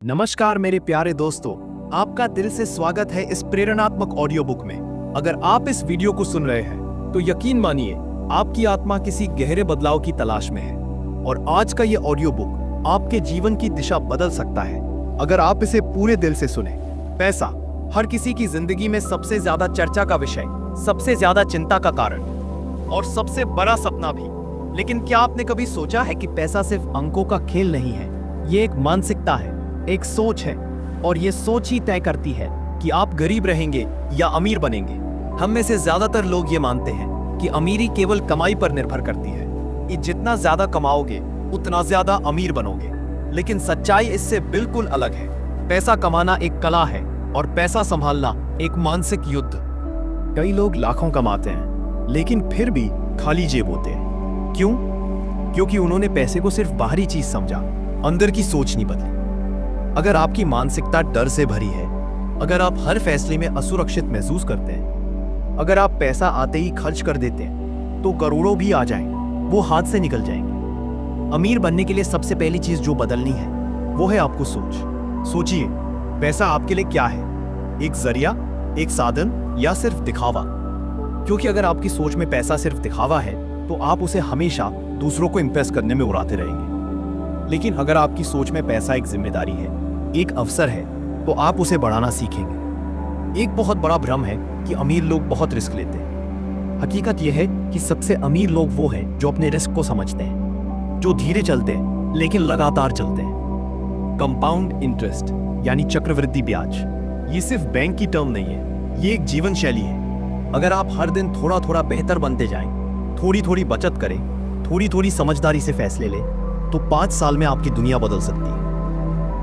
नमस्कार मेरे प्यारे दोस्तों, आपका दिल से स्वागत है इस प्रेरणात्मक ऑडियो बुक में। अगर आप इस वीडियो को सुन रहे हैं तो यकीन मानिए आपकी आत्मा किसी गहरे बदलाव की तलाश में है और आज का ये ऑडियो बुक आपके जीवन की दिशा बदल सकता है अगर आप इसे पूरे दिल से सुने। पैसा हर किसी की जिंदगी में सबसे ज्यादा चर्चा का विषय, सबसे ज्यादा चिंता का कारण और सबसे बड़ा सपना भी। लेकिन क्या आपने कभी सोचा है कि पैसा सिर्फ अंकों का खेल नहीं है? ये एक मानसिकता है, एक सोच है और ये सोच ही तय करती है कि आप गरीब रहेंगे या अमीर बनेंगे। हम में से ज्यादातर लोग ये मानते हैं कि अमीरी केवल कमाई पर निर्भर करती है कि जितना ज्यादा कमाओगे उतना ज्यादा अमीर बनोगे। लेकिन सच्चाई इससे बिल्कुल अलग है। पैसा कमाना एक कला है और पैसा संभालना एक मानसिक युद्ध। कई लोग लाखों कमाते हैं लेकिन फिर भी खाली जेब होते हैं। क्यों? क्योंकि उन्होंने पैसे को सिर्फ बाहरी चीज समझा, अंदर की सोच नहीं बदली। अगर आपकी मानसिकता डर से भरी है, अगर आप हर फैसले में असुरक्षित महसूस करते हैं, अगर आप पैसा आते ही खर्च कर देते हैं तो करोड़ों भी आ जाएं, वो हाथ से निकल जाएंगे। अमीर बनने के लिए सबसे पहली चीज जो बदलनी है वो है आपको सोच। सोचिए, पैसा आपके लिए क्या है? एक जरिया, एक साधन या सिर्फ दिखावा? क्योंकि अगर आपकी सोच में पैसा सिर्फ दिखावा है तो आप उसे हमेशा दूसरों को इंप्रेस करने में उड़ाते रहेंगे। लेकिन अगर आपकी सोच में पैसा एक जिम्मेदारी है, एक अवसर है, तो आप उसे बढ़ाना सीखेंगे। एक बहुत बड़ा भ्रम है कि अमीर लोग बहुत रिस्क लेते हैं। हकीकत यह है कि सबसे अमीर लोग वो हैं जो अपने रिस्क को समझते हैं, जो धीरे चलते हैं लेकिन लगातार चलते हैं। कंपाउंड इंटरेस्ट यानी चक्रवृद्धि ब्याज, ये सिर्फ बैंक की टर्म नहीं है, ये एक जीवन शैली है। अगर आप हर दिन थोड़ा थोड़ा बेहतर बनते जाएं, थोड़ी थोड़ी बचत करें, थोड़ी थोड़ी समझदारी से फैसले लें, तो 5 साल में आपकी दुनिया बदल सकती है।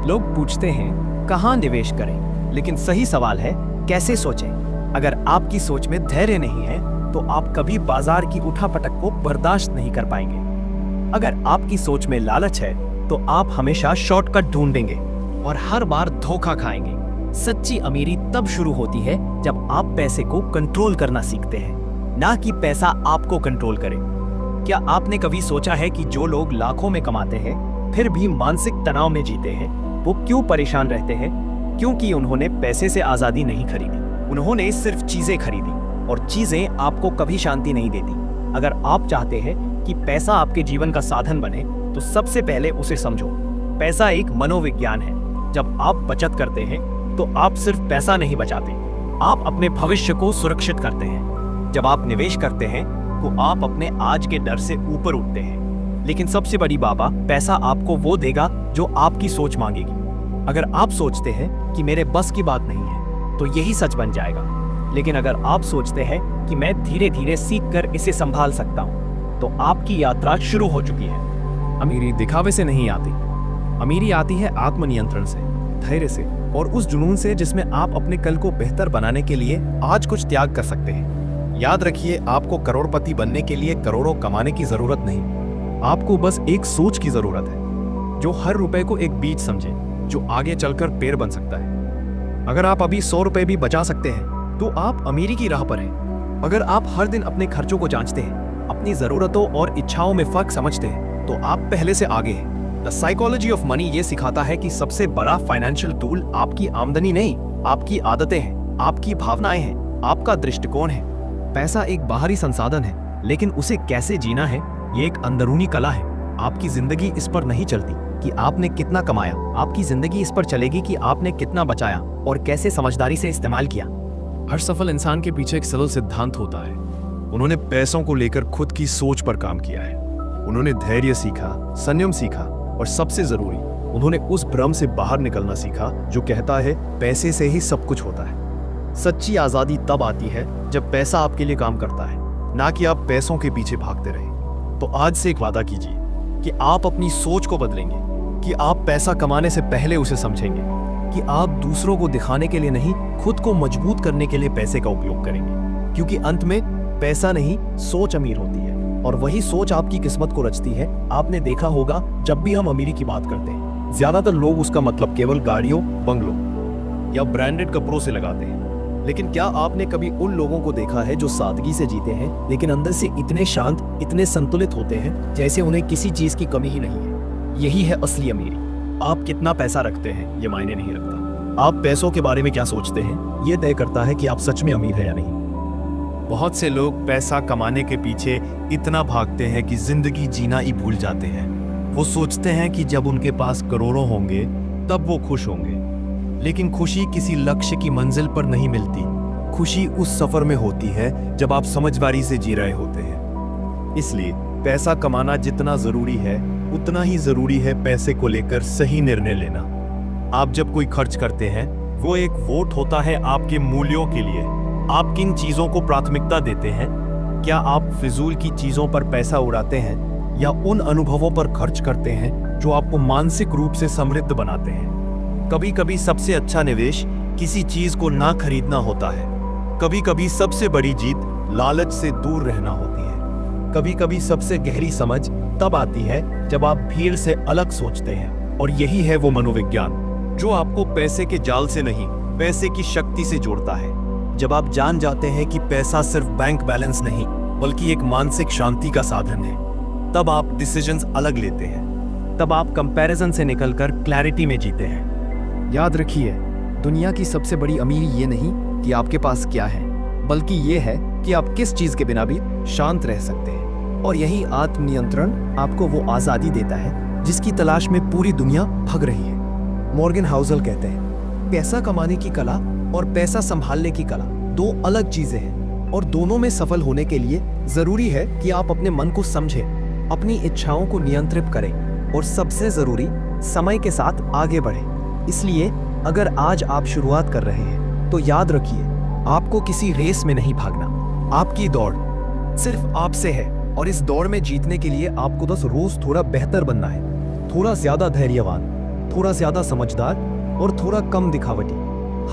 लोग पूछते हैं कहां निवेश करें, लेकिन सही सवाल है कैसे सोचें। अगर आपकी सोच में धैर्य नहीं है तो आप कभी बाजार की उठापटक को बर्दाश्त नहीं कर पाएंगे। अगर आपकी सोच में लालच है तो आप हमेशा शॉर्टकट ढूंढेंगे और हर बार धोखा खाएंगे। सच्ची अमीरी तब शुरू होती है जब आप पैसे को कंट्रोल करना सीखते हैं, ना कि पैसा आपको कंट्रोल करे। क्या आपने कभी सोचा है कि जो लोग लाखों में कमाते हैं फिर भी मानसिक तनाव में जीते हैं, वो क्यों परेशान रहते हैं? क्योंकि उन्होंने पैसे से आजादी नहीं खरीदी, उन्होंने सिर्फ चीजें खरीदी और चीजें आपको कभी शांति नहीं देती। अगर आप चाहते हैं कि पैसा आपके जीवन का साधन बने तो सबसे पहले उसे समझो। पैसा एक मनोविज्ञान है। जब आप बचत करते हैं तो आप सिर्फ पैसा नहीं बचाते, आप अपने भविष्य को सुरक्षित करते हैं। जब आप निवेश करते हैं तो आप अपने आज के डर से ऊपर उठते हैं। लेकिन सबसे बड़ी बाबा, पैसा आपको वो देगा जो आपकी सोच मांगेगी। अगर आप सोचते हैं कि मेरे बस की बात नहीं है तो यही सच बन जाएगा। लेकिन अगर आप सोचते हैं कि मैं धीरे धीरे सीख कर इसे संभाल सकता हूं, तो आपकी यात्रा शुरू हो चुकी है। अमीरी दिखावे से नहीं आती, अमीरी आती है आत्मनियंत्रण से, धैर्य से और उस जुनून से जिसमें आप अपने कल को बेहतर बनाने के लिए आज कुछ त्याग कर सकते हैं। याद रखिए, आपको करोड़पति बनने के लिए करोड़ों कमाने की जरूरत नहीं, आपको बस एक सोच की जरूरत है जो हर रुपए को एक बीज समझे, जो आगे चलकर पेड़ बन सकता है। अगर आप अभी 100 रुपए भी बचा सकते हैं तो आप अमीरी की राह पर हैं। अगर आप हर दिन अपने खर्चों को जांचते हैं, अपनी जरूरतों और इच्छाओं में फर्क समझते हैं, तो आप पहले से आगे हैं। द साइकोलॉजी ऑफ मनी ये सिखाता है कि सबसे बड़ा फाइनेंशियल टूल आपकी आमदनी नहीं, आपकी आदतें हैं, आपकी भावनाएं हैं, आपका दृष्टिकोण है। पैसा एक बाहरी संसाधन है, लेकिन उसे कैसे जीना है ये एक अंदरूनी कला है। आपकी जिंदगी इस पर नहीं चलती कि आपने कितना कमाया, आपकी जिंदगी इस पर चलेगी कि आपने कितना बचाया और कैसे समझदारी से इस्तेमाल किया। हर सफल इंसान के पीछे एक सरल सिद्धांत होता है। उन्होंने पैसों को लेकर खुद की सोच पर काम किया है, उन्होंने धैर्य सीखा, संयम सीखा और सबसे जरूरी, उन्होंने उस भ्रम से बाहर निकलना सीखा जो कहता है पैसे से ही सब कुछ होता है। सच्ची आजादी तब आती है जब पैसा आपके लिए काम करता है, ना कि आप पैसों के पीछे भागते रहे। तो आज से एक वादा कीजिए कि आप अपनी सोच को बदलेंगे, कि आप पैसा कमाने से पहले उसे समझेंगे, कि आप दूसरों को दिखाने के लिए नहीं, खुद को मजबूत करने के लिए पैसे का उपयोग करेंगे। क्योंकि अंत में पैसा नहीं, सोच अमीर होती है और वही सोच आपकी किस्मत को रचती है। आपने देखा होगा, जब भी हम अमीरी की बात करते हैं, ज्यादातर लोग उसका मतलब केवल गाड़ियों, बंगलों या ब्रांडेड कपड़ों से लगाते हैं। लेकिन क्या आपने कभी उन लोगों को देखा है जो सादगी से जीते हैं लेकिन अंदर से इतने शांत, इतने संतुलित होते हैं जैसे उन्हें किसी चीज की कमी ही नहीं है? यही है असली अमीरी। आप कितना पैसा रखते हैं ये मायने नहीं रखता। आप पैसों के बारे में क्या सोचते हैं ये तय करता है कि आप सच में अमीर है या नहीं। बहुत से लोग पैसा कमाने के पीछे इतना भागते हैं कि जिंदगी जीना ही भूल जाते हैं। वो सोचते हैं कि जब उनके पास करोड़ों होंगे तब वो खुश होंगे, लेकिन खुशी किसी लक्ष्य की मंजिल पर नहीं मिलती। खुशी उस सफर में होती है जब आप समझदारी से जी रहे होते हैं। इसलिए पैसा कमाना जितना जरूरी है उतना ही जरूरी है पैसे को लेकर सही निर्णय लेना। आप जब कोई खर्च करते हैं वो एक वोट होता है आपके मूल्यों के लिए। आप किन चीजों को प्राथमिकता देते हैं? क्या आप फिजूल की चीजों पर पैसा उड़ाते हैं या उन अनुभवों पर खर्च करते हैं जो आपको मानसिक रूप से समृद्ध बनाते हैं? कभी कभी सबसे अच्छा निवेश किसी चीज को ना खरीदना होता है। कभी कभी सबसे बड़ी जीत लालच से दूर रहना होती है। कभी कभी सबसे गहरी समझ तब आती है जब आप भीड़ से अलग सोचते हैं, और यही है वो मनोविज्ञान जो आपको पैसे के जाल से नहीं, पैसे की शक्ति से जोड़ता है। जब आप जान जाते हैं कि पैसा सिर्फ बैंक बैलेंस नहीं बल्कि एक मानसिक शांति का साधन है, तब आप डिसीजंस अलग लेते हैं। तब आप कंपैरिजन से निकलकर क्लैरिटी में जीते हैं। याद रखिए, दुनिया की सबसे बड़ी अमीरी ये नहीं कि आपके पास क्या है, बल्कि ये है कि आप किस चीज के बिना भी शांत रह सकते हैं। और यही आत्मनियंत्रण आपको वो आजादी देता है जिसकी तलाश में पूरी दुनिया भग रही है। मॉर्गन हाउसल कहते हैं, पैसा कमाने की कला और पैसा संभालने की कला दो अलग चीजें हैं, और दोनों में सफल होने के लिए जरूरी है कि आप अपने मन को समझें, अपनी इच्छाओं को नियंत्रित करें, और सबसे जरूरी समय के साथ आगे बढ़ें। इसलिए अगर आज आप शुरुआत कर रहे हैं तो याद रखिए, आपको किसी रेस में नहीं भागना। आपकी दौड़ सिर्फ आपसे है, और इस दौड़ में जीतने के लिए आपको बस रोज थोड़ा बेहतर बनना है, थोड़ा ज्यादा धैर्यवान, थोड़ा ज्यादा समझदार और थोड़ा कम दिखावटी।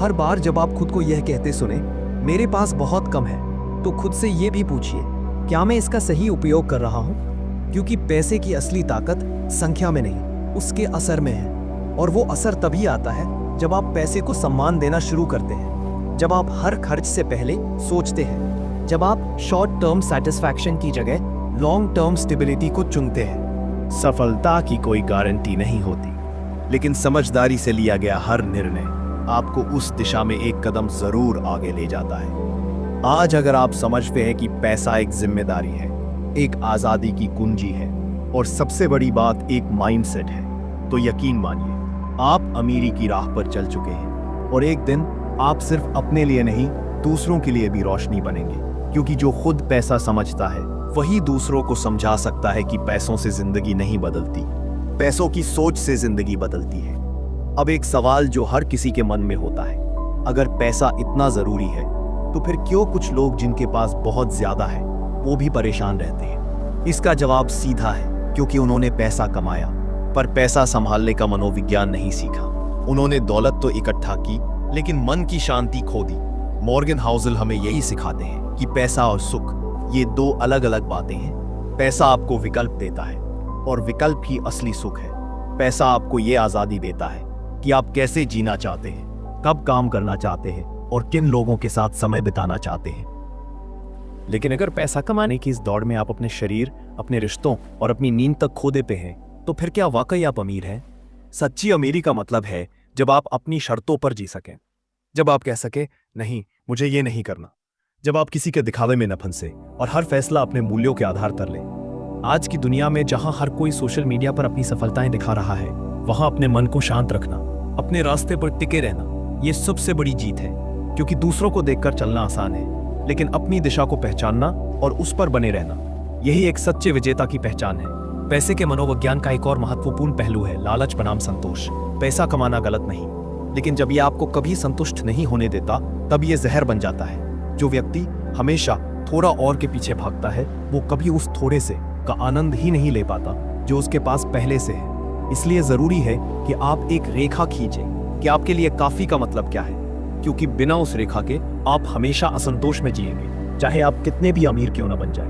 हर बार जब आप खुद को यह कहते सुने, मेरे पास बहुत कम है, तो खुद से यह भी पूछिए, क्या मैं इसका सही उपयोग कर रहा हूं? क्योंकि पैसे की असली ताकत संख्या में नहीं, उसके असर में है। और वो असर तभी आता है जब आप पैसे को सम्मान देना शुरू करते हैं, जब आप हर खर्च से पहले सोचते हैं, जब आप शॉर्ट टर्म सेटिस्फैक्शन की जगह लॉन्ग टर्म स्टेबिलिटी को चुनते हैं। सफलता की कोई गारंटी नहीं होती, लेकिन समझदारी से लिया गया हर निर्णय आपको उस दिशा में एक कदम जरूर आगे ले जाता है। आज अगर आप समझते हैं कि पैसा एक जिम्मेदारी है, एक आजादी की कुंजी है, और सबसे बड़ी बात एक माइंडसेट है, तो यकीन मानिए आप अमीरी की राह पर चल चुके हैं। और एक दिन आप सिर्फ अपने लिए नहीं, दूसरों के लिए भी रोशनी बनेंगे, क्योंकि जो खुद पैसा समझता है वही दूसरों को समझा सकता है कि पैसों से जिंदगी नहीं बदलती, पैसों की सोच से जिंदगी बदलती है। अब एक सवाल जो हर किसी के मन में होता है, अगर पैसा इतना जरूरी है तो फिर क्यों कुछ लोग जिनके पास बहुत ज्यादा है वो भी परेशान रहते हैं? इसका जवाब सीधा है, क्योंकि उन्होंने पैसा कमाया पर पैसा संभालने का मनोविज्ञान नहीं सीखा। उन्होंने दौलत तो इकट्ठा की, लेकिन मन की शांति खो दी। मॉर्गन हाउसल हमें यही सिखाते हैं कि पैसा और सुख ये दो अलग अलग बातें हैं। पैसा आपको विकल्प देता है, और विकल्प ही असली सुख है। पैसा आपको ये आजादी देता है कि आप कैसे जीना चाहते हैं, कब काम करना चाहते हैं, और किन लोगों के साथ समय बिताना चाहते हैं। लेकिन अगर पैसा कमाने की इस दौड़ में आप अपने शरीर, अपने रिश्तों और अपनी नींद तक खो देते हैं, तो फिर क्या वाकई आप अमीर हैं? सच्ची अमीरी का मतलब है जब आप अपनी शर्तों पर जी सकें, जब आप कह सके नहीं, मुझे ये नहीं करना, जब आप किसी के दिखावे में न फंसे और हर फैसला अपने मूल्यों के आधार पर लें। आज की दुनिया में जहां हर कोई सोशल मीडिया पर अपनी सफलताएं दिखा रहा है, वहां अपने मन को शांत रखना, अपने रास्ते पर टिके रहना, ये सबसे बड़ी जीत है। क्योंकि दूसरों को देखकर चलना आसान है, लेकिन अपनी दिशा को पहचानना और उस पर बने रहना, यही एक सच्चे विजेता की पहचान है। पैसे के मनोविज्ञान का एक और महत्वपूर्ण पहलू है लालच बनाम संतोष। पैसा कमाना गलत नहीं, लेकिन जब यह आपको कभी संतुष्ट नहीं होने देता, तब यह जहर बन जाता है। जो व्यक्ति हमेशा थोड़ा और के पीछे भागता है, वो कभी उस थोड़े से का आनंद ही नहीं ले पाता जो उसके पास पहले से है। इसलिए जरूरी है कि आप एक रेखा खींचें कि आपके लिए काफी का मतलब क्या है, क्योंकि बिना उस रेखा के आप हमेशा असंतोष में जिएंगे, चाहे आप कितने भी अमीर क्यों ना बन जाएं।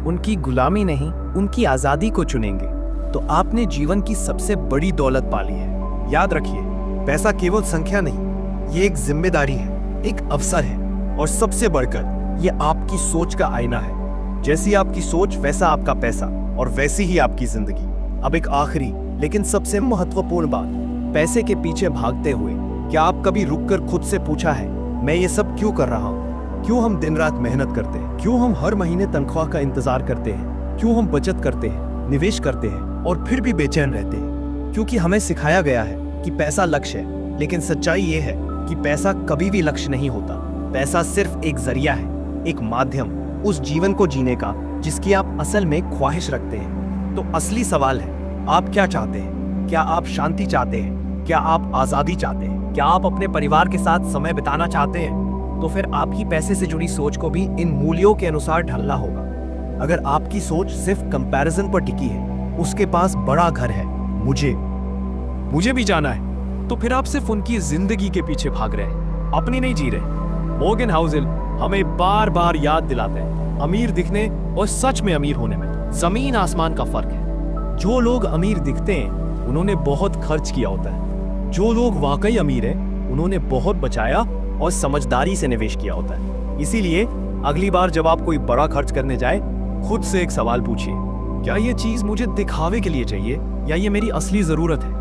उनकी गुलामी नहीं, उनकी आजादी को चुनेंगे तो आपने जीवन की सबसे बड़ी दौलत पाली है। याद रखिए, पैसा केवल संख्या नहीं, ये एक जिम्मेदारी है, एक अवसर है, और सबसे बढ़कर ये आपकी सोच का आईना है। जैसी आपकी सोच वैसा आपका पैसा, और वैसी ही आपकी जिंदगी। अब एक आखिरी लेकिन सबसे महत्वपूर्ण बात, पैसे के पीछे भागते हुए क्या आप कभी रुककर खुद से पूछा है, मैं ये सब क्यों कर रहा हूँ? क्यों हम दिन रात मेहनत करते हैं? क्यों हम हर महीने तनख्वाह का इंतजार करते हैं? क्यों हम बचत करते हैं, निवेश करते हैं और फिर भी बेचैन रहते हैं? क्योंकि हमें सिखाया गया है कि पैसा लक्ष्य है, लेकिन सच्चाई ये है कि पैसा कभी भी लक्ष्य नहीं होता। पैसा सिर्फ एक जरिया है, एक माध्यम उस जीवन को जीने का जिसकी आप असल में ख्वाहिश रखते हैं। तो असली सवाल है, आप क्या चाहते हैं? क्या आप शांति चाहते हैं? क्या आप आजादी चाहते हैं? क्या आप अपने परिवार के साथ समय बिताना चाहते हैं? तो फिर आपकी पैसे से जुड़ी सोच को भी इन मूल्यों के अनुसार ढलना होगा। अगर आपकी सोच सिर्फ कंपैरिजन पर टिकी है, उसके पास बड़ा घर है, मुझे भी जाना है, तो फिर आप सिर्फ उनकी जिंदगी के पीछे भाग रहे हैं, अपनी नहीं जी रहे। मोर्गन हाउसेल हमें बार बार याद दिलाते हैं, अमीर दिखने और सच में अमीर होने में जमीन आसमान का फर्क है। जो लोग अमीर दिखते हैं उन्होंने बहुत खर्च किया होता है, जो लोग वाकई अमीर हैं उन्होंने बहुत बचाया और समझदारी से निवेश किया होता है। इसीलिए अगली बार जब आप कोई बड़ा खर्च करने जाए, खुद से एक सवाल पूछिए, क्या ये चीज मुझे दिखावे के लिए चाहिए या ये मेरी असली जरूरत है?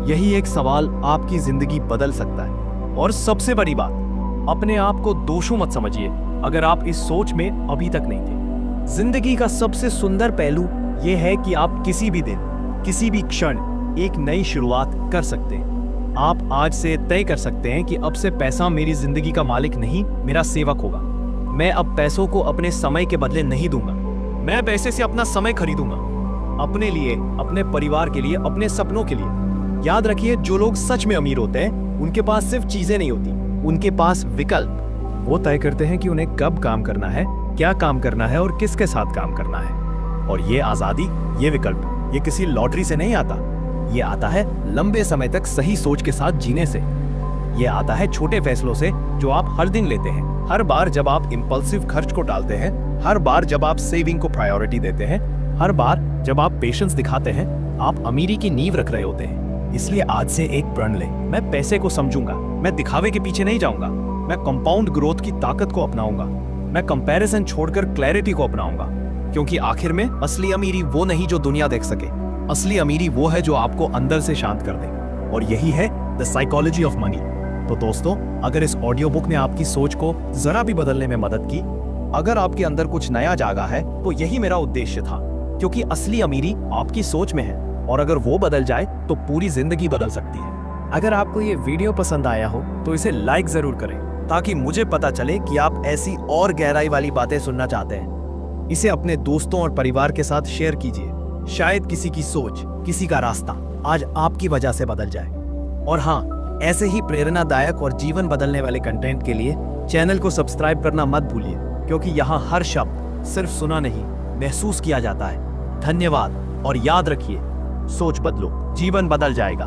यही एक सवाल आपकी जिंदगी बदल सकता है। और सबसे बड़ी बात, अपने आप को दोषी मत समझिए अगर आप इस सोच में अभी तक नहीं थे। जिंदगी का सबसे सुंदर पहलू यह है कि आप किसी भी दिन, किसी भी क्षण एक नई शुरुआत कर सकते हैं। आप आज से तय कर सकते हैं कि अब से पैसा मेरी जिंदगी का मालिक नहीं, मेरा सेवक होगा। मैं अब पैसों को अपने समय के बदले नहीं दूंगा, मैं पैसे से अपना समय खरीदूंगा, अपने लिए, अपने परिवार के लिए, अपने सपनों के लिए। याद रखिए, जो लोग सच में अमीर होते हैं उनके पास सिर्फ चीजें नहीं होती, उनके पास विकल्प। वो तय करते हैं कि उन्हें कब काम करना है, क्या काम करना है और किसके साथ काम करना है। और ये आजादी, ये विकल्प, ये किसी लॉटरी से नहीं आता। ये आता है लंबे समय तक सही सोच के साथ जीने से। ये आता है छोटे फैसलों से जो आप हर दिन लेते हैं। हर बार जब आप इंपल्सिव खर्च को टालते हैं, हर बार जब आप सेविंग को प्रायोरिटी देते हैं, हर बार जब आप पेशेंस दिखाते हैं, आप अमीरी की नींव रख रहे होते हैं। इसलिए आज से एक प्रण लें, मैं पैसे को समझूंगा, मैं दिखावे के पीछे नहीं जाऊंगा, मैं कंपाउंड ग्रोथ की ताकत को अपनाऊंगा, मैं कंपैरिजन छोड़कर क्लैरिटी को अपनाऊंगा। क्योंकि आखिर में असली अमीरी वो नहीं जो दुनिया देख सके, असली अमीरी वो है जो आपको अंदर से शांत कर दे। और यही है द साइकोलॉजी ऑफ मनी। तो दोस्तों, अगर इस ऑडियो बुक ने आपकी सोच को जरा भी बदलने में मदद की, अगर आपके अंदर कुछ नया जागा है, तो यही मेरा उद्देश्य था। क्योंकि असली अमीरी आपकी सोच में है और अगर वो बदल जाए तो पूरी जिंदगी बदल सकती है। अगर आपको ये वीडियो पसंद आया हो तो इसे लाइक जरूर करें, ताकि मुझे पता चले कि आप ऐसी और गहराई वाली बातें सुनना चाहते हैं। इसे अपने दोस्तों और परिवार के साथ शेयर कीजिए। शायद किसी की सोच, किसी का रास्ता आज आपकी वजह से बदल जाए। और हाँ, ऐसे ही प्रेरणादायक और जीवन बदलने वाले कंटेंट के लिए चैनल को सब्सक्राइब करना मत भूलिए, क्योंकि यहाँ हर शब्द सिर्फ सुना नहीं, महसूस किया जाता है। धन्यवाद और याद रखिए, सोच बदलो, जीवन बदल जाएगा।